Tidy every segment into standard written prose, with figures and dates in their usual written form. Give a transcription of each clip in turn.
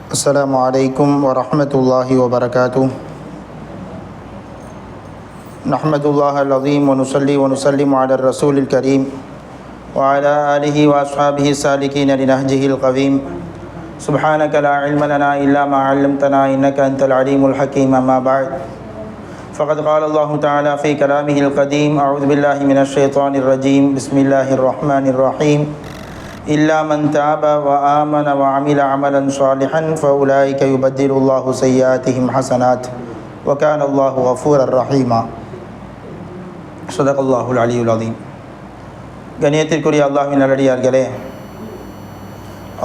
السلام عليكم ورحمة الله وبركاته. نحمد الله العظيم ونصلي ونسلم على الرسول الكريم وعلى آله وأصحابه السالكين لنهجه القويم. سبحانك لا علم لنا إلا ما علمتنا إنك أنت العليم الحكيم. أما بعد، فقد قال الله تعالى في كلامه القديم: أعوذ بالله من الشيطان الرجيم. بسم الله الرحمن الرحيم. إلا من تاب وآمن وعمل عملا صالحا فأولئك يبدل الله سيئاتهم حسنات وكان الله غفورا رحيما. صدق الله العلي العظيم. கண்ணியத்திற்குரிய அல்லாஹ்வின் நல்லடியார்களே,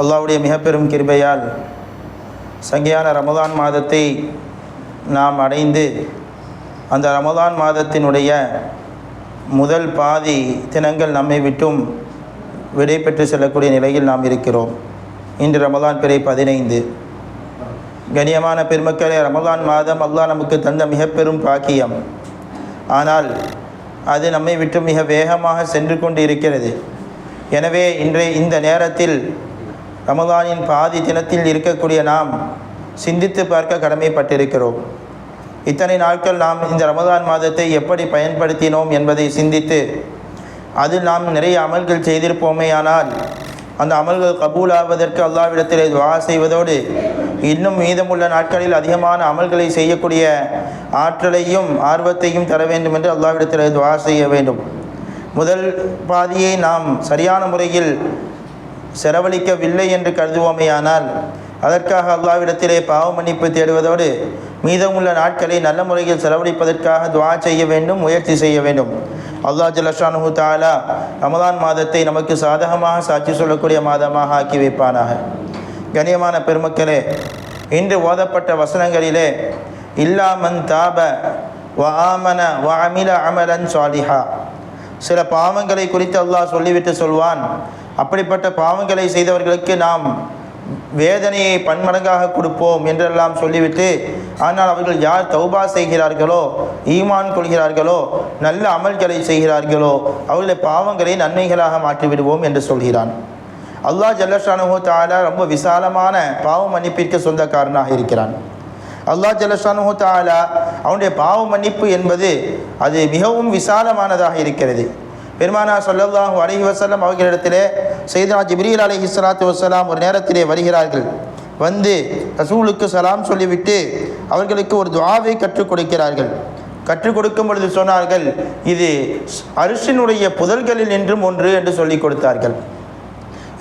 அல்லாஹ்வுடைய மிக பெரும் கிருபையால் சங்கையான ரமதான் மாதத்தை நாம் அடைந்து அந்த ரமதான் மாதத்தினுடைய முதல் பாதி தினங்கள் நம்மை விட்டும் விடை பெற்று செல்லக்கூடிய நிலையில் நாம் இருக்கிறோம். இன்று ரமதான் பிறை 15. கண்ணியமான பெருமக்களே, ரமதான் மாதம் அல்லாஹ் நமக்கு தந்த மிக பெரும் பாக்கியம். ஆனால் அது நம்மை விட்டு மிக வேகமாக சென்று கொண்டு இருக்கிறது. எனவே இந்த நேரத்தில் ரமதானின் பாதி தினத்தில் இருக்கக்கூடிய நாம் சிந்தித்து பார்க்க கடமைப்பட்டிருக்கிறோம். இத்தனை நாட்கள் நாம் இந்த ரமதான் மாதத்தை எப்படி பயன்படுத்தினோம் என்பதை சிந்தித்து அதில் நாம் நிறைய அமல்கள் செய்திருப்போமே. ஆனால் அந்த அமல்கள் கபூலாவதற்கு அல்லாஹ்விடத்திலே துஆ செய்வதோடு இன்னும் மீதமுள்ள நாட்களில் அதிகமான அமல்களை செய்யக்கூடிய ஆற்றலையும் ஆர்வத்தையும் தர வேண்டும் என்று அல்லாஹ்விடத்திலே துஆ செய்ய வேண்டும். முதல் பாதியை நாம் சரியான முறையில் செலவழிக்கவில்லை என்று கருதுவோமேயானால் அதற்காக அல்லாஹ்விடத்திலே பாவ மன்னிப்பு தேடுவதோடு மீதமுள்ள நாட்களை நல்ல முறையில் செலவழிப்பதற்காக துஆ செய்ய வேண்டும், முயற்சி செய்ய வேண்டும். அல்லாஹ் ஜல்லஷானுஹு தஆலா ரமதான் மாதத்தை நமக்கு சாதகமாக சாட்சி சொல்லக்கூடிய மாதமாக ஆக்கி வைப்பானாக. கண்ணியமான பெருமக்களே, இன்று ஓதப்பட்ட வசனங்களிலே இல்லா மன் தாப வ ஆமன வ அமில அமலன் சாலிஹா, சில பாவங்களை குறித்து அல்லாஹ் சொல்லிவிட்டு சொல்வான், அப்படிப்பட்ட பாவங்களை செய்தவர்களுக்கு நாம் வேதனையை பன்மடங்காக கொடுப்போம் என்றெல்லாம் சொல்லிவிட்டு, ஆனால் அவர்கள் யார் தௌபா செய்கிறார்களோ, ஈமான் கொள்கிறார்களோ, நல்ல அமல்களை செய்கிறார்களோ அவர்களுடைய பாவங்களை நன்மைகளாக மாற்றிவிடுவோம் என்று சொல்கிறான். அல்லாஹ் ஜல்லஷானுஹு தஆலா ரொம்ப விசாலமான பாவ மன்னிப்பிற்கு சொந்தக்காரனாக இருக்கிறான். அல்லாஹ் ஜல்லஷானுஹு தஆலா அவனுடைய பாவ மன்னிப்பு என்பது அது மிகவும் விசாலமானதாக இருக்கிறது. பெருமானா ஸல்லல்லாஹு அலைஹி வஸல்லம் அவர்களிடத்திலே சையதுனா ஜிப்ரீல் அலைஹிஸ்ஸலாத்து வஸ்ஸலாம் ஒரு நேரத்திலே வருகிறார்கள். வந்து ரசூலுக்கு சலாம் சொல்லிவிட்டு அவர்களுக்கு ஒரு துஆவை கற்றுக் கொடுக்கிறார்கள். கற்றுக் கொடுக்கும் பொழுது சொன்னார்கள், இது அரிசினுடைய புதல்களில் என்றும் ஒன்று என்று சொல்லி கொடுத்தார்கள்.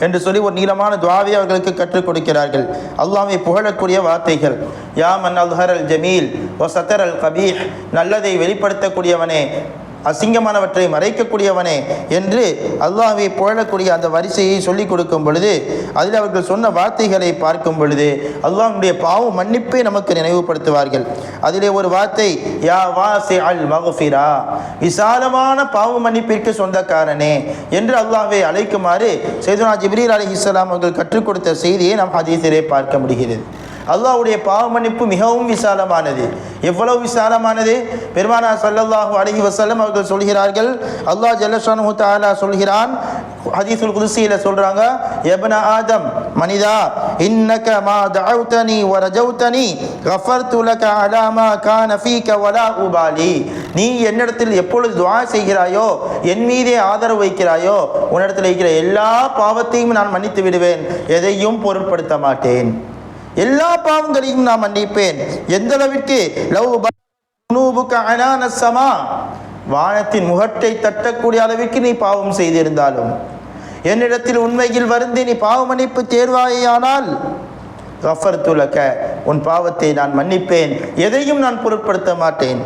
என்று சொல்லி ஒரு நீளமான துஆவை அவர்களுக்கு கற்றுக் கொடுக்கிறார்கள். அல்லாஹ்வை புகழக்கூடிய வார்த்தைகள். யா மன் அல்ஹரல் ஜமீல் வ சதரல் கபீஹ், நல்லதை வெளிப்படுத்தக்கூடியவனே, அசிங்கமானவற்றை மறைக்கக்கூடியவனே என்று அல்லாஹ்வை புகழக்கூடிய அந்த வரிசையை சொல்லிக் கொடுக்கும் பொழுது அதில் அவர்கள் சொன்ன வார்த்தைகளை பார்க்கும் பொழுது அல்லாஹ்வுடைய பாவ மன்னிப்பை நமக்கு நினைவுபடுத்துவார்கள். அதிலே ஒரு வார்த்தை, யா வாசி அல் மக்ஃபிரா, விசாலமான பாவ மன்னிப்பிற்கு சொந்தக்காரனே என்று அல்லாஹ்வை அழைக்குமாறு சையதுனா ஜிப்ரீல் அலைஹிஸ்ஸலாம் அவர்கள் கற்றுக் கொடுத்த செய்தியை நாம் ஹதீஸிலே பார்க்க முடிகிறது. அல்லாஹ்வுடைய பாவ மன்னிப்பு மிகவும் விசாலமானது. எவ்வளவு விசாலமானது? பெருமானா ஸல்லல்லாஹு அலைஹி வஸல்லம் அவர்கள் சொல்கிறார்கள், அல்லாஹ் ஜல்லஷானுஹு தஆலா சொல்கிறான், ஹதீஸுல் குத்ஸியில சொல்றாங்க, யப்ன ஆதம், மனிதா, இன்னக மா தஅவ்தனி வ ரஜௌதனி கஃபர்து லக அலா மா கான ஃபீக வலா உபாலி, நீ என்னிடத்தில் எப்பொழுது துஆ செய்கிறாயோ, என் மீதே ஆதரவு வைக்கிறாயோ, உன்னிடத்தில் இருக்கிற எல்லா பாவத்தையும் நான் மன்னித்து விடுவேன், எதையும் பொருட்படுத்த மாட்டேன், எல்லா பாவங்களையும் நான் மன்னிப்பேன். எந்த அளவிற்கு? வானத்தின் முகட்டை தட்டக்கூடிய அளவிற்கு நீ பாவம் செய்திருந்தாலும் என்னிடத்தில் உண்மையில் வருந்தி நீ பாவ மன்னிப்பு தேர்வாயானால் கஃபர்து லக, உன் பாவத்தை நான் மன்னிப்பேன், எதையும் நான் பொருட்படுத்த மாட்டேன்.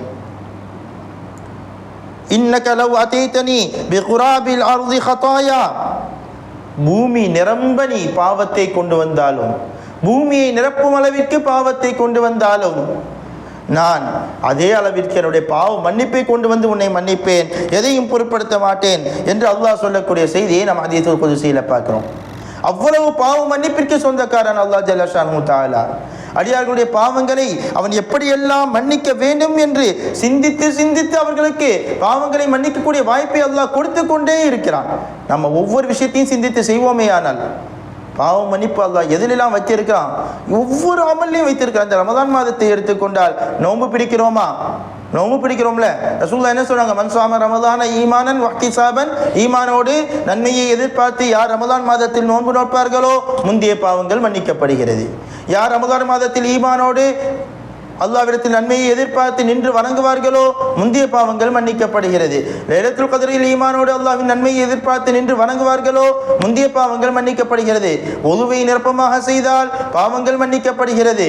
இன்னக லவ் அதீதனி பிகுராபில் அர்தி ஹதாயா, பூமி நிரம்ப நீ பாவத்தை கொண்டு வந்தாலும், பூமியை நிரப்பும் அளவிற்கு பாவத்தை கொண்டு வந்தாலும் நான் அதே அளவிற்கு என்னுடைய பாவ மன்னிப்பை கொண்டு வந்து உன்னை மன்னிப்பேன், எதையும் பொருட்படுத்த மாட்டேன் என்று அல்லாஹ் சொல்லக்கூடிய செய்தியை நாம் ஹதீஸுல் குத்ஸியில பார்க்கிறோம். அவ்வளவு பாவ மன்னிப்பிற்கு சொந்தக்காரன் அல்லாஹ் ஜல்லஷானுஹு தஆலா. அடியார்களுடைய பாவங்களை அவன் எப்படியெல்லாம் மன்னிக்க வேண்டும் என்று சிந்தித்து சிந்தித்து அவர்களுக்கு பாவங்களை மன்னிக்கக்கூடிய வாய்ப்பை அல்லாஹ் கொடுத்து கொண்டே இருக்கிறான். நம்ம ஒவ்வொரு விஷயத்தையும் சிந்தித்து செய்வோமே ஆனால் பாவ மன்னிப்பு அல்லாஹ் எதிலெல்லாம் வச்சிருக்கிறான்? ஒவ்வொரு அமல்லையும் வைத்திருக்கிறான். இந்த ரமதான் மாதத்தை எடுத்துக்கொண்டால் நோன்பு பிடிக்கிறோமா? நோன்பு பிடிக்கிறோம்ல, ரசூலுல்லாஹ் என்ன சொல்றாங்க? மன் ஸாம ரமதான ஈமானன் வஹ்திஸாபன், ஈமானோடு நன்மையை எதிர்பார்த்து யார் ரமதான் மாதத்தில் நோன்பு நோட்பார்களோ முந்தைய பாவங்கள் மன்னிக்கப்படுகிறது. யார் ரமதான் மாதத்தில் ஈமானோடு அல்லாஹ்விடத்தில் நன்மையை எதிர்பார்த்து நின்று வணங்குவார்களோ முந்தைய பாவங்கள் மன்னிக்கப்படுகிறது. லைலத்துல் கத்ரில் ஈமானோடு அல்லாஹ்வின் நன்மையை எதிர்பார்த்து நின்று வணங்குவார்களோ முந்தைய பாவங்கள் மன்னிக்கப்படுகிறது. ஒதுவை நிரப்பமாக செய்தால் பாவங்கள் மன்னிக்கப்படுகிறது.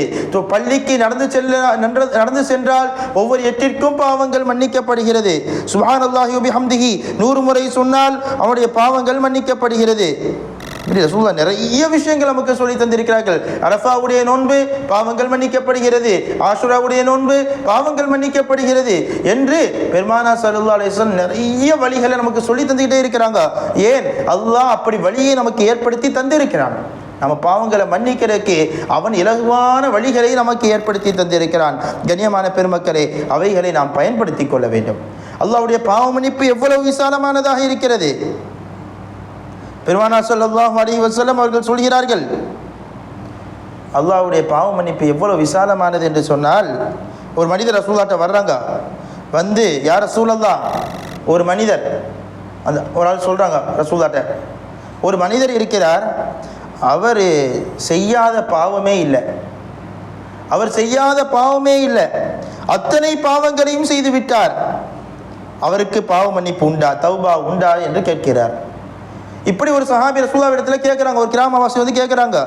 பள்ளிக்கு நடந்து சென்றால் ஒவ்வொரு எட்டிற்கும் பாவங்கள் மன்னிக்கப்படுகிறது. சுப்ஹானல்லாஹி வ பிஹம்திஹி 100 முறை சொன்னால் அவனுடைய பாவங்கள் மன்னிக்கப்படுகிறது. ரசூலுல்லாஹ் நிறைய விஷயங்கள் நமக்கு சொல்லி தந்திருக்கிறார்கள். அரஃபாவுடைய நோன்பு பாவங்கள் மன்னிக்கப்படுகிறது, ஆஷுராவுடைய நோன்பு பாவங்கள் மன்னிக்கப்படுகிறது என்று பெருமானார் ஸல்லல்லாஹு அலைஹி வஸல்லம் நிறைய வழிகளை நமக்கு சொல்லி தந்துக்கிட்டே இருக்கிறாங்க. ஏன்? அல்லாஹ் அப்படி வழியை நமக்கு ஏற்படுத்தி தந்திருக்கிறான். நம்ம பாவங்களை மன்னிக்கிறதுக்கு அவன் இலகுவான வழிகளை நமக்கு ஏற்படுத்தி தந்திருக்கிறான். கண்ணியமான பெருமக்களே, அவைகளை நாம் பயன்படுத்தி கொள்ள வேண்டும். அல்லாஹ்வுடைய பாவ மன்னிப்பு எவ்வளவு விசாலமானதாக இருக்கிறது. பெருமானார் ஸல்லல்லாஹு அலைஹி வஸல்லம் அவர்கள் சொல்கிறார்கள், அல்லாஹ்வுடைய பாவ மன்னிப்பு எவ்வளவு விசாலமானது என்று சொன்னால், ஒரு மனிதர் ரசூலுல்லாஹ்ட்ட வர்றாங்க. வந்து யார் ரசூலல்லாஹ், ஒரு மனிதர், அந்த ஒரு ஆள் சொல்கிறாங்க ரசூலுல்லாஹ்ட்ட, ஒரு மனிதர் இருக்கிறார், அவர் செய்யாத பாவமே இல்லை, அவர் செய்யாத பாவமே இல்லை, அத்தனை பாவங்களையும் செய்து விட்டார், அவருக்கு பாவ மன்னிப்பு உண்டா, தௌபா உண்டா என்று கேட்கிறார். இப்படி ஒரு சஹாபி ரசூலுல்லாஹ் இடத்துல கேட்குறாங்க. ஒரு கிராமவாசி வந்து கேட்குறாங்க.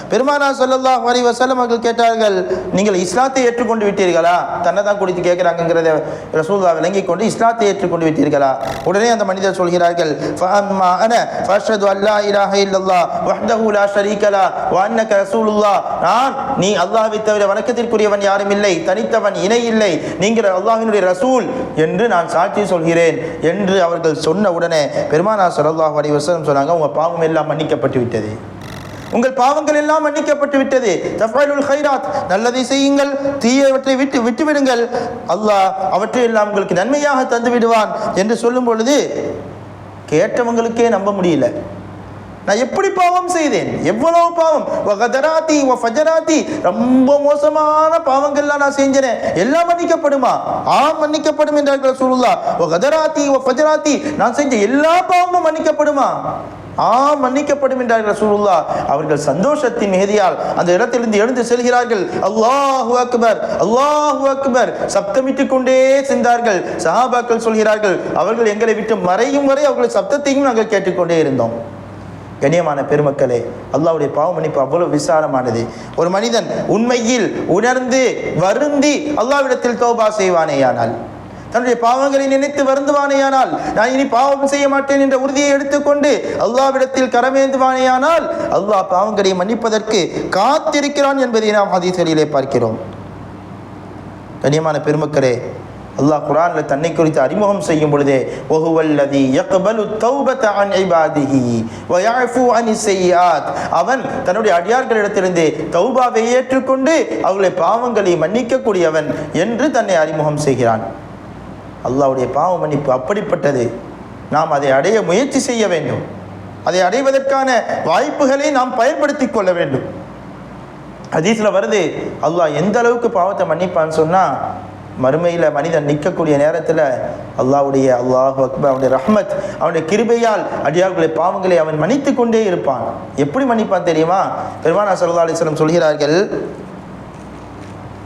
பெருமானார் ஸல்லல்லாஹு அலைஹி வஸல்லம் அவர்கள் கேட்டார்கள், நீங்கள் இஸ்லாத்தை ஏற்றுக்கொண்டு விட்டீர்களா? தன்னை தான் குறித்து கேட்குறாங்கிறத ரசூலுல்லாஹ் விளங்கி கொண்டு இஸ்லாத்தை ஏற்றுக்கொண்டு விட்டீர்களா? உடனே அந்த மனிதர் சொல்கிறார்கள், ஃபஅம்மா அன ஃபஅஷ்ஹது அல்லா இலாஹ இல்லல்லாஹ் வஹ்தஹு லா ஷரீக லஹ் வ அன்னக ரசூலுல்லாஹ், நான் நீ அல்லாஹ்வை தவிர வணக்கத்திற்குரியவன் யாரும் இல்லை, தனித்தவன், இணை இல்லை, நீங்கள் அல்லாஹ்வினுடைய ரசூல் என்று நான் சாட்சி சொல்கிறேன் என்று அவர்கள் சொன்ன உடனே பெருமானார் ஸல்லல்லாஹு அலைஹி வஸல்லம் சொன்னாங்க, உங்கள் பாவம் எல்லாம் மன்னிக்கப்பட்டு விட்டது, உங்கள் பாவங்கள் எல்லாம் மன்னிக்கப்பட்டு விட்டது. தஃபலுல் கைராத், நல்லதை செய்யுங்கள், தீயவற்றை விட்டு விடுங்கள், அல்லாஹ் அவற்றை எல்லாம் உங்களுக்கு நன்மையாக தந்து விடுவான் என்று சொல்லும் பொழுது கேட்டவங்களுக்கே நம்ப முடியல. நான் எப்படி பாவம் செய்தேன், எவ்வளவு பாவம், வகதராத்தி வஃபஜராத்தி, ரொம்ப மோசமான பாவங்கள்லாம் நான் செஞ்சேன், எல்லாம் மன்னிக்கப்படுமா? ஆம் மன்னிக்கப்படும் என்றார்கள் ரசூலுல்லாஹ். வகதராத்தி வஃபஜராத்தி, நான் செஞ்ச எல்லா பாவமும் மன்னிக்கப்படுமா? ஆம் மன்னிக்கப்படும் என்றார்கள் ரசூலுல்லாஹ். அவர்கள் சந்தோஷத்தின் மிகுதியால் அந்த இடத்திலிருந்து எழுந்து செல்கிறார்கள். அல்லாஹு அக்பர், அல்லாஹு அக்பர் சப்தமிட்டு கொண்டே சென்றார்கள். சஹாபாக்கள் சொல்கிறார்கள், அவர்கள் எங்களை விட்டு மறையும் வரை அவர்கள் சப்தத்தையும் நாங்கள் கேட்டுக்கொண்டே இருந்தோம். கண்ணியமான பெருமக்களே, அல்லாஹ்வுடைய பாவ மன்னிப்பு அவ்வளவு விசாலமானது. ஒரு மனிதன் உண்மையில் உணர்ந்து வருந்தி அல்லாஹ்விடத்தில் தௌபா செய்வானேயானால், தன்னுடைய பாவங்களை நினைத்து வருந்துவானேயானால், நான் இனி பாவம் செய்ய மாட்டேன் என்ற உறுதியை எடுத்துக்கொண்டு அல்லாஹ்விடத்தில் கரமேந்துவானேயானால், அல்லாஹ் பாவங்களை மன்னிப்பதற்கு காத்திருக்கிறான் என்பதை நாம் ஹதீஸ்களிலே பார்க்கிறோம். கண்ணியமான பெருமக்களே, அல்லாஹ் குர்ஆனில் தன்னை குறித்து அறிமுகம் செய்யும் பொழுதே வஹுவல்லதி யக்பலு தௌபத அன் இபாதிஹி வ யஃபு அனிஸ் ஸய்யிஆத், அவன் தன்னுடைய அடியார்களிடத்திலிருந்து தௌபாவை ஏற்றுக்கொண்டு அவர்களுடைய பாவங்களை மன்னிக்கக்கூடியவன் என்று தன்னை அறிமுகம் செய்கிறான். அல்லாஹ்வுடைய பாவ மன்னிப்பு அப்படிப்பட்டது. நாம் அதை அடைய முயற்சி செய்ய வேண்டும். அதை அடைவதற்கான வாய்ப்புகளை நாம் பயன்படுத்தி கொள்ள வேண்டும். ஹதீஸில் வருது, அல்லாஹ் எந்த அளவுக்கு பாவத்தை மன்னிப்பான்னு சொன்னால், மறுமையில் மனிதன் நிற்கக்கூடிய நேரத்தில் அல்லாஹ்வுடைய அல்லாஹு அக்பர், அவனுடைய ரஹ்மத், அவனுடைய கிருபையால் அடியார்களுடைய பாவங்களை அவன் மன்னித்து கொண்டே இருப்பான். எப்படி மன்னிப்பான் தெரியுமா? பெருமானார் ஸல்லல்லாஹு அலைஹி வஸல்லம் சொல்கிறார்கள்,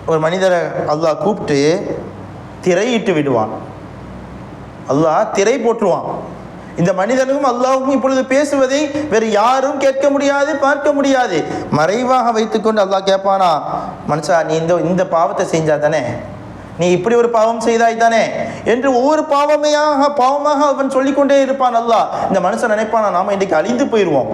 ஒரு மனிதரை அல்லாஹ் கூப்பிட்டு திரையிட்டு விடுவான். அல்லாஹ் திரை போட்டுருவான். இந்த மனிதனுக்கும் அல்லாஹ்வுக்கும் இப்பொழுது பேசுவதை வேறு யாரும் கேட்க முடியாது, பார்க்க முடியாது. மறைவாக வைத்துக்கொண்டு அல்லாஹ் கேட்பானா, மனுஷா நீ இந்த பாவத்தை செஞ்சா தானே, நீ இப்படி ஒரு பாவம் செய்தாய் தானே என்று ஒவ்வொரு பாவமாக அவன் சொல்லிக்கொண்டே இருப்பான். அல்லாஹ் இந்த மனுஷன் நினைப்பானா, நாம இன்றைக்கு அழிந்து போயிடுவோம்,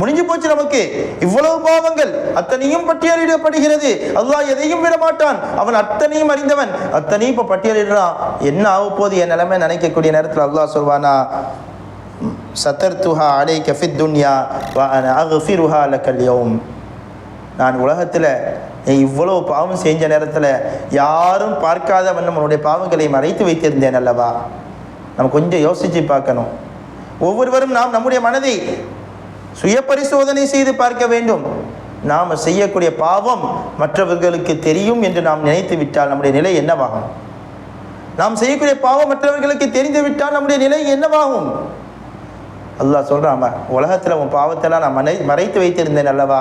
முடிஞ்சு போச்சு, நமக்கு இவ்வளவு பாவங்கள் அத்தனையும் பட்டியலிடப்படுகிறது, அல்லாஹ் எதையும் விட மாட்டான், அவன் அத்தனையும் அறிந்தவன், அத்தனையும் இப்போ பட்டியலிடுறான், என்ன ஆக போது என் நிலைமை நினைக்கக்கூடிய நேரத்தில் அல்லாஹ் சொல்வானா, சதர்துஹா அலைக ஃபித் துன்யா வ அன அக்ஃபிருஹா லக்கல் யௌம், நான் உலகத்தில் இவ்வளவு பாவம் செஞ்ச நேரத்தில் யாரும் பார்க்காத வண்ணம் நம்மளுடைய பாவங்களை மறைத்து வைத்திருந்தேன் அல்லவா? நம்ம கொஞ்சம் யோசித்து பார்க்கணும். ஒவ்வொருவரும் நாம் நம்முடைய மனதை சுய பரிசோதனை செய்து பார்க்க வேண்டும். நாம் செய்யக்கூடிய பாவம் மற்றவர்களுக்கு தெரியும் என்று நாம் நினைத்து விட்டால் நம்முடைய நிலை என்னவாகும்? நாம் செய்யக்கூடிய பாவம் மற்றவர்களுக்கு தெரிந்து விட்டால் நம்முடைய நிலை என்னவாகும்? அல்லாஹ் சொல்கிறான், உலகத்தில் உன் பாவத்தெல்லாம் நான் மறைத்து வைத்திருந்தேன் அல்லவா,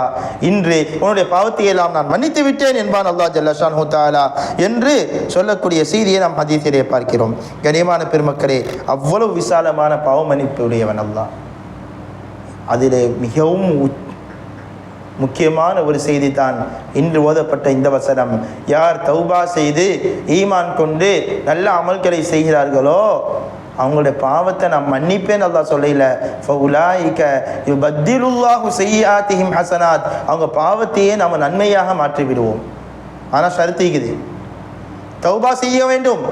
இன்று உன்னுடைய பாவத்தை எல்லாம் நான் மன்னித்து விட்டேன் என்பான் அல்லாஹ் ஜல்ல ஷான்ஹு தஆலா என்று சொல்லக்கூடிய செய்தியை நாம் ஹதீஸிலே பார்க்கிறோம். கண்ணியமான பெருமக்களே, அவ்வளவு விசாலமான பாவ மன்னிப்பு உடையவன் அல்லாஹ். அதிலே மிகவும் முக்கியமான ஒரு செய்தி தான் இன்று ஓதப்பட்ட இந்த வசனம். யார் தௌபா செய்து ஈமான் கொண்டு நல்ல அமல்களை செய்கிறார்களோ அவங்களுடைய பாவத்தை நான் மன்னிப்பேன் அல்லாஹ் சொல்லல. ஃபஉலாயிக யுபத்திலுல்லாஹு ஸய்யிஆத்திஹிம் ஹஸனாத். அவங்க பாவத்தையே நாம் நன்மையாக மாற்றி விடுவோம். ஆனால் ஷர்த்திக்குது, தௌபா செய்ய வேண்டும்,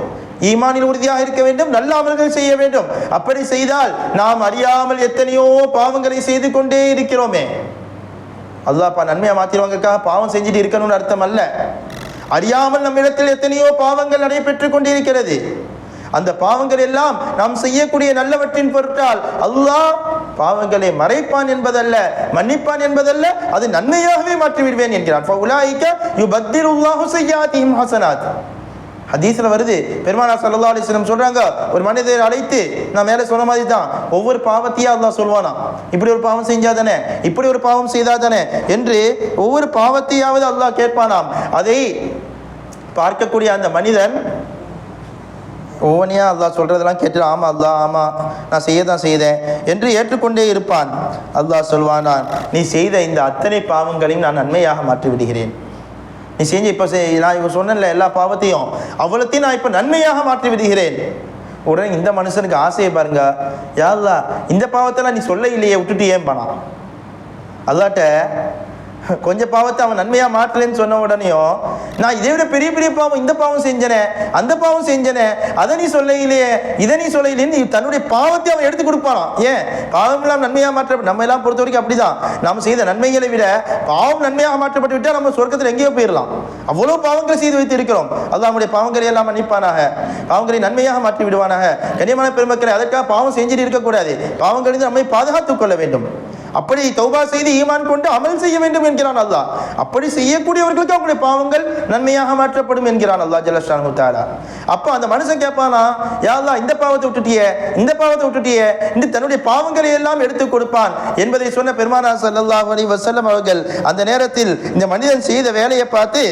ஈமானில் உறுதியாக இருக்க வேண்டும், நல்ல அமல்கள் செய்ய வேண்டும். அப்படி செய்தால் நாம் அறியாமல் எத்தனையோ பாவங்களை செய்து கொண்டே இருக்கிறோமே. அல்லாஹ் நன்மையாக மாற்றிடுவாங்கக்காக பாவம் செஞ்சுட்டு இருக்கணும்னு அர்த்தம் அல்ல. அறியாமல் நம்மிடத்தில் எத்தனையோ பாவங்கள் நடைபெற்று கொண்டிருக்கிறது. அந்த பாவங்கள் எல்லாம் நாம் செய்யக்கூடிய நல்லவற்றின் பொருட்டால் அல்லாஹ் பாவங்களை மறைப்பான் என்பதல்ல, மன்னிப்பான் என்பதல்ல, அது நன்மையாகவே மாற்றி விடுவேன் என்கிறான். ஃபஉலாயிக யுபத்திலுல்லாஹு ஸய்யிஆத்திஹிம் ஹஸனாத். ஹதீஸ்ல வருது, பெருமானார் ஸல்லல்லாஹு அலைஹி வஸல்லம் சொல்றாங்க, ஒரு மனிதரை அழைத்து, நான் மேலே சொன்ன மாதிரி தான், ஒவ்வொரு பாவத்தையும் அல்லாஹ் சொல்வானா, இப்படி ஒரு பாவம் செஞ்சாதானே, இப்படி ஒரு பாவம் செய்தாதானே என்று ஒவ்வொரு பாவத்தையாவது அல்லாஹ் கேட்பானாம். அதை பார்க்கக்கூடிய அந்த மனிதன் ஒவ்வொன்றையா அல்லாஹ் சொல்றதெல்லாம் கேட்டு ஆமா அல்லாஹ் ஆமா நான் செய்யதான் செய்தேன் என்று ஏற்றுக்கொண்டே இருப்பான். அல்லாஹ் சொல்வானான், நீ செய்த இந்த அத்தனை பாவங்களையும் நான் நன்மையாக மாற்றி விடுகிறேன். நீ செஞ்சு இப்போ நான் இவங்க சொன்னேன்ல எல்லா பாவத்தையும் அவ்வளோத்தையும் நான் இப்போ நன்மையாக மாற்றி விடுகிறேன். உடனே இந்த மனுஷனுக்கு ஆசையை பாருங்க, யா அல்லாஹ் இந்த பாவத்தெல்லாம் நீ சொல்ல இல்லையே, விட்டுட்டு ஏன் பண்ணான்? அல்லாட்ட கொஞ்சம் பாவத்தை அவன் நன்மையாக மாற்றலன்னு சொன்ன உடனேயும், நான் இதை விட பெரிய பெரிய பாவம், இந்த பாவம் செஞ்சனே, அந்த பாவம் செஞ்சனே, அதை நீ சொல்ல இல்லையே, இதை நீ சொல்ல இல்லைன்னு தன்னுடைய பாவத்தை அவன் எடுத்து கொடுப்பானான். ஏன்? பாவம் எல்லாம் நன்மையாக மாற்ற, நம்ம எல்லாம் பொறுத்த வரைக்கும் அப்படிதான். நம்ம செய்த நன்மைகளை விட பாவம் நன்மையாக மாற்றப்பட்டு விட்டால் நம்ம சொர்க்கத்தில் எங்கேயோ போயிடலாம். அவ்வளோ பாவங்களை செய்து வைத்து இருக்கிறோம். அல்லாஹ் நம்முடைய பாவங்களை எல்லாம் மன்னிப்பானாக, பாவங்களை நன்மையாக மாற்றி விடுவானாக. கண்ணியமான பெருமக்களை, அதற்காக பாவம் செஞ்சுட்டு இருக்கக்கூடாது, பாவங்களிலிருந்து நம்மை பாதுகாத்துக் கொள்ள வேண்டும். அப்படி தௌபா செய்து ஈமான் கொண்டு அமல் செய்ய வேண்டும் என்கிறான் அல்லாஹ். அப்படி செய்யக்கூடியவர்களுக்கு அவங்களுடைய பாவங்கள் நன்மையாக மாற்றப்படும் என்கிறான் அல்லாஹ் ஜல்ல ஷான்ஹு தஆலா. அப்போ அந்த மனுஷன் கேட்பானா, யா அல்லாஹ் இந்த பாவத்தை விட்டுட்டியே, இந்த பாவத்தை விட்டுட்டியே என்று தன்னுடைய பாவங்களை எல்லாம் எடுத்து கொடுப்பான் என்பதை சொன்ன பெருமானார் ஸல்லல்லாஹு அலைஹி வஸல்லம் அவர்கள் அந்த நேரத்தில் இந்த மனிதன் செய்த வேலையை பார்த்து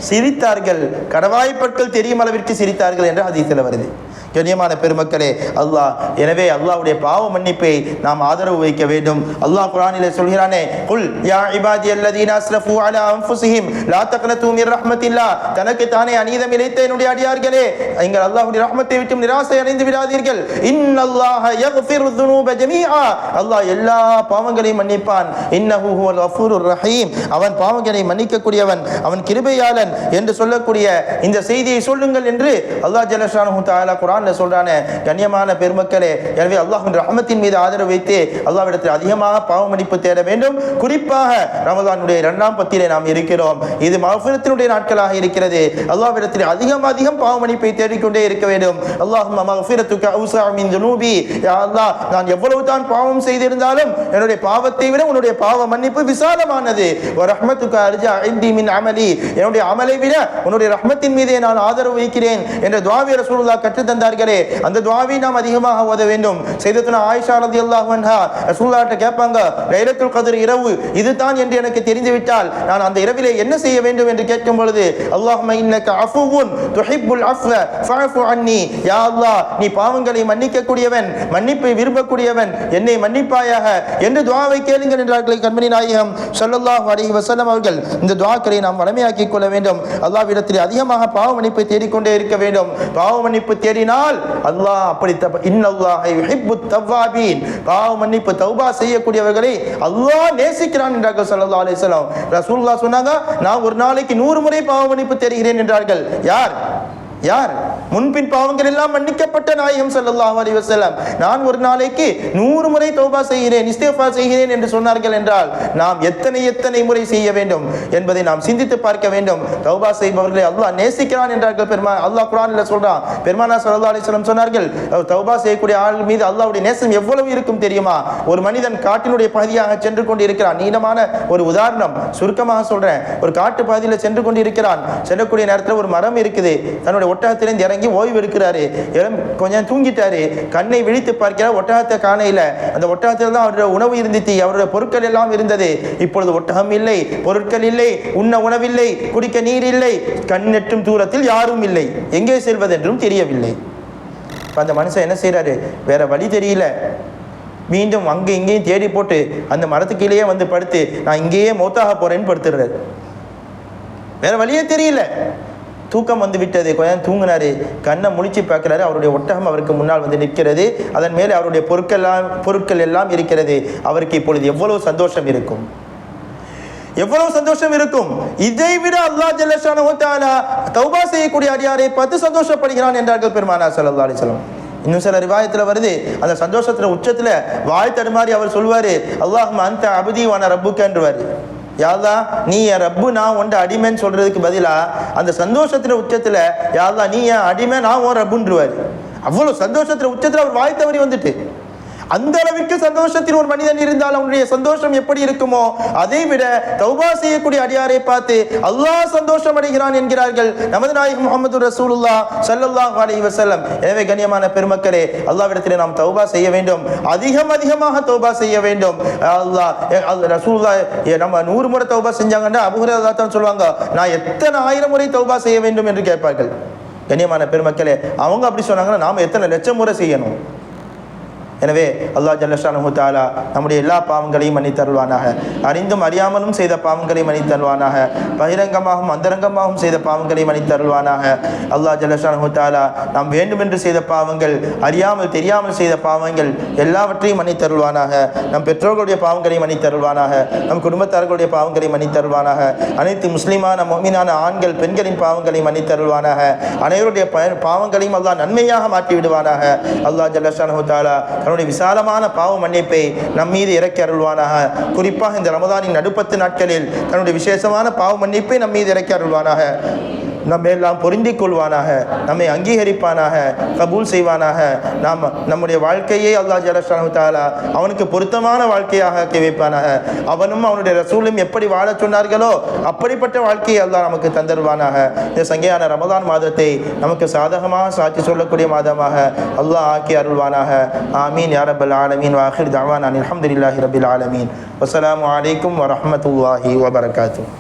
சிரித்தார்கள். கடவாய்ப்பற்கள் தெரியும் அளவிற்கு சிரித்தார்கள் என்று ஹதீஸில் வருது. கண்ணியமான பெருமக்களே, அல்லாஹ் எனவே அல்லாஹ்வுடைய பாவ மன்னிப்பை நாம் ஆதரவு வைக்க வேண்டும். அல்லாஹ் குர்ஆனிலே சொல்கிறானே, குல் யா இபாதியல்லதீன அஸ்ரஃபு அலா அன்ஃபுஸிஹிம் லா தக்னது மிர் ரஹ்மத்தில்லாஹ். தனக்கு தானே அநீதம் இழைத்த என்னுடைய அடியார்களே, நீங்கள் அல்லாஹ்வுடைய ரஹ்மத்தை விட்டு நிராசை அடைந்து விடாதீர்கள். இன்னல்லாஹ யக்ஃபிரு ذுனூப ஜமீஆ. அல்லாஹ் எல்லா பாவங்களையும் மன்னிப்பான். இன்னஹு ஹுவல் கஃபூருர் ரஹீம். அவன் பாவங்களை மன்னிக்க கூடியவன், அவன் கிருபையாளன் என்று சொல்லக்கூடிய இந்த செய்தியை சொல்லுங்கள் என்று அல்லாஹ் ஜல்ல ஷானஹு தஆலா குர்ஆன் சொல்றானே. கண்ணியமான பெருமக்களே, எனவே அல்லாஹ்வின் ரஹ்மத்தின் மீது ஆதரவு வைத்து அல்லாஹ்விடத்தில் அதிகமாக பாவ மன்னிப்பு தேட வேண்டும். குறிப்பாக ரமலானுடைய 2ஆம் பத்திலே நாம் இருக்கிறோம். இது மஃபிரத்தினுடைய நாட்களாக இருக்கிறது. அல்லாஹ்விடத்தில் அதிகம் பாவ மன்னிப்பை தேடிக்கொண்டே இருக்க வேண்டும். அல்லாஹும்ம மஃபிரத்துக அவ்ஸஅ மின் ذுனூபி. யா அல்லாஹ், நான் எவ்வளவு தான் பாவம் செய்திருந்தாலும் என்னுடைய பாவத்தை விட உன்னுடைய பாவ மன்னிப்பு விசாலமானது. வ ரஹ்மத்துக அர்ஜா இன்தி மின் அமலி. என்னுடைய அமலை விட உன்னுடைய ரஹ்மத்தின் மீதே நான் ஆதரவு வைக்கிறேன் என்ற துஆவை ரசூலுல்லாஹ் கற்றுத் தந்தார்கள். அந்த துஆவை நாம் அதிகமாக ஓத வேண்டும். சையதத்துனா ஆயிஷா ரலியல்லாஹு அன்ஹா ரசூலுல்லாஹ்ட்ட கேட்பாங்க, லைலத்துல் கத்ர் இரவு இதுதான் என்று எனக்கு தெரிந்துவிட்டால் நான் அந்த இரவிலே என்ன செய்ய வேண்டும் என்று கேட்கும் பொழுது, அல்லாஹும்ம இன்னக அஃபுவுன் துஹிப்புல் அஃவ ஃபஅஃபு அன்னி. யா அல்லாஹ், நீ பாவங்களை மன்னிக்க கூடியவன், மன்னிப்பை விரும்பக்கூடியவன், என்னை மன்னிப்பாயாக என்று துஆவை கேளுங்கள் என்றார்கள் கண்மணி நாயகம் ஸல்லல்லாஹு அலைஹி வஸல்லம் அவர்கள். இந்த துஆக்களை நாம் வளமையாக்கிக் கொள்ள வேண்டும். அல்லாஹ்விடத்தில் அதிகமாக பாவ மன்னிப்பை தேடிக்கொண்டே இருக்க வேண்டும். பாவ மன்னிப்பு தேடினால் அல்லாஹ் அப்படி இன்னல்லாஹ யுஹிப்புத் தவ்வாபீன். பாவ மன்னிப்பு தௌபா செய்யக்கூடியவர்களை அல்லாஹ் நேசிக்கிறான் என்றார்கள் ஸல்லல்லாஹு அலைஹி வஸல்லம். ரசூலுல்லாஹ் சொன்னாங்க, நான் ஒரு நாளைக்கு 100 முறை பாவ மன்னிப்பு தேடுகிறேன் என்றார்கள். யார் முன்பின் பாவங்கள் எல்லாம் மன்னிக்கப்பட்ட நாயகம் ஸல்லல்லாஹு அலைஹி வஸல்லம் நான் ஒரு நாளைக்கு 100 முறை தௌபா செய்கிறேன், இஸ்திக்ஃபார் செய்கிறேன் என்று சொன்னார்கள் என்றால் நாம் எத்தனை முறை செய்ய வேண்டும் என்பதை நாம் சிந்தித்து பார்க்க வேண்டும். தௌபா செய்பவர்களை அல்லாஹ் நேசிக்கிறான் என்றார்கள். அல்லாஹ் குர்ஆனில் சொல்றான். பெருமானார் ஸல்லல்லாஹு அலைஹி வஸல்லம் சொன்னார்கள், தௌபா செய்யக்கூடிய ஆள் மீது அல்லாஹ்வுடைய நேசம் எவ்வளவு இருக்கும் தெரியுமா? ஒரு மனிதன் காட்டினுடைய பகுதியாக சென்று கொண்டு இருக்கிறான். நீளமான ஒரு உதாரணம் சுருக்கமாக சொல்றேன். ஒரு காட்டு பகுதியில் சென்று கொண்டு இருக்கிறான். செல்லக்கூடிய நேரத்தில் ஒரு மரம் இருக்குது. தன்னுடைய ஒட்டகத்திலிருந்து இறங்கி ஓய்வு எடுக்கிறாரு. கொஞ்சம் தூங்கிட்டாரு. கண்ணை விழித்து பார்க்கிறார், ஒட்டகத்தை காணையில. அந்த ஒட்டகத்தில் தான் அவருடைய உணவு இருந்துச்சு, அவருடைய பொருட்கள் எல்லாம் இருந்தது. இப்பொழுது ஒட்டகம் இல்லை, பொருட்கள் இல்லை, உண்ண உணவில்லை, குடிக்க நீர் இல்லை, கண்ணெட்டும் தூரத்தில் யாரும் இல்லை, எங்கே செல்வதென்றும் தெரியவில்லை. அந்த மனுஷன் என்ன செய்யறாரு? வேற வழி தெரியல. மீண்டும் அங்கே இங்கேயும் தேடி போட்டு அந்த மரத்துக்கீழேயே வந்து படுத்து நான் இங்கேயே மௌத்தாக போறேன்னு படுத்துடுறாரு. வேற வழியே தெரியல. தூக்கம் வந்து விட்டது. கொஞ்சம் தூங்கினாரு. கண்ணை முழிச்சு பார்க்கிறாரு. அவருடைய ஒட்டகம் அவருக்கு முன்னால் வந்து நிற்கிறது. அதன் மேலே அவருடைய பொருட்கள் எல்லாம் இருக்கிறது. அவருக்கு இப்பொழுது எவ்வளவு சந்தோஷம் இருக்கும், எவ்வளவு சந்தோஷம் இருக்கும். இதை விட அல்லாஹ் ஜல்ல ஷானஹு வ தஆலா தௌபா செய்யக்கூடிய அடியாரை பார்த்து சந்தோஷப்படுகிறான் என்றார்கள் பெருமானார் ஸல்லல்லாஹு அலைஹி வஸல்லம். இன்னும் சில ரிவாயத்தில் வருது, அந்த சந்தோஷத்துல உச்சத்துல வாய் தடுமாறி அவர் சொல்வாரு, அல்லாஹும்ம அன்த அப்தி வ அன ரப்புக்கன்றுவாரு. யாழ்லா நீ என் ரப்பு, நான் உண்ட அடிமைன்னு சொல்றதுக்கு பதிலா அந்த சந்தோஷத்துல உச்சத்துல யாழ்லா நீ என் அடிமை, நான் உன் ரப்புன்றுவாரு. அவ்வளவு சந்தோஷத்துல உச்சத்துல அவர் வாய் தவறி வந்துட்டு. அந்த அளவிற்கு சந்தோஷத்தில் ஒரு மனிதன் இருந்தால் அவனுடைய சந்தோஷம் எப்படி இருக்குமோ அதை விட தௌபா செய்யக்கூடிய அடியாரை பார்த்து அல்லாஹ் சந்தோஷம் அடைகிறான் என்கிறார்கள் நமது நாயகம் முஹம்மது ரசூலுல்லாஹ் ஸல்லல்லாஹு அலைஹி வஸல்லம். எனவே கண்ணியமான பெருமக்களே, அல்லாஹ்விடத்தில் நாம் தௌபா செய்ய வேண்டும், அதிகமாக தௌபா செய்ய வேண்டும். அல்லாஹ் ரசூலுல்லாஹ் நம்ம 100 முறை தௌபா செஞ்சாங்கன்னா அபூ ஹுரைரா தான் சொல்லுவாங்க, நான் எத்தனை 1000 முறை தௌபா செய்ய வேண்டும் என்று கேட்பார்கள். கண்ணியமான பெருமக்களே, அவங்க அப்படி சொன்னாங்கன்னா நாம் எத்தனை லட்சம் முறை செய்யணும்? எனவே அல்லாஹ் ஜல்ல ஷானஹு தஆலா நம்முடைய எல்லா பாவங்களையும் மன்னித்தருள்வானாக. அறிந்தும் அறியாமலும் செய்த பாவங்களை மன்னித்தருள்வானாக. பகிரங்கமாகவும் அந்தரங்கமாகவும் செய்த பாவங்களை மன்னித்தருள்வானாக. அல்லாஹ் ஜல்ல ஷானஹு தஆலா நாம் வேண்டுமென்று செய்த பாவங்கள், அறியாமல் தெரியாமல் செய்த பாவங்கள் எல்லாவற்றையும் மன்னித்தருள்வானாக. நம் பெற்றோர்களுடைய பாவங்களை மன்னித்தருள்வானாக. நம் குடும்பத்தார்களுடைய பாவங்களை மன்னித்தருள்வானாக. அனைத்து முஸ்லிமான முஃமினான ஆண்கள் பெண்களின் பாவங்களை மன்னித்தருள்வானாக. அனைவருடைய பாவங்களையும் அல்லாஹ் நன்மையாக மாற்றி விடுவானாக. அல்லாஹ் ஜல்ல ஷானஹு தஆலா தன்னுடைய விசாலமான பாவ மன்னிப்பை நம் மீது இறக்கி அருள்வானாக. குறிப்பாக இந்த ரமதானின் நடுப்பத்து நாட்களில் தன்னுடைய விசேஷமான பாவ மன்னிப்பை நம் மீது இறக்கி அருள்வானாக. நம்ம எல்லாம் பொருந்திக் கொள்வானாக. நம்மை அங்கீகரிப்பானாக, கபூல் செய்வானாக. நம்முடைய வாழ்க்கையை அல்லாஹ் ஜல்ல ஷானஹு தஆலா அவனுக்கு பொருத்தமான வாழ்க்கையாக ஆக்கி வைப்பானாக. அவனும் அவனுடைய ரசூலும் எப்படி வாழ சொன்னார்களோ அப்படிப்பட்ட வாழ்க்கையை அல்லாஹ் நமக்கு தந்தருவானாக. இந்த சங்கையான ரமதான் மாதத்தை நமக்கு சாதகமாக சாட்சி சொல்லக்கூடிய மாதமாக அல்லாஹ் ஆக்கி அருள்வானாக. ஆமீன் யா ரப்பல் ஆலமீன். வ ஆகிர் தஅவானா அல்ஹம்துலில்லாஹி ரப்பில் ஆலமீன். வஸ்ஸலாமு அலைக்கும் வரஹ்மத்துல்லாஹி வபரகாத்துஹு.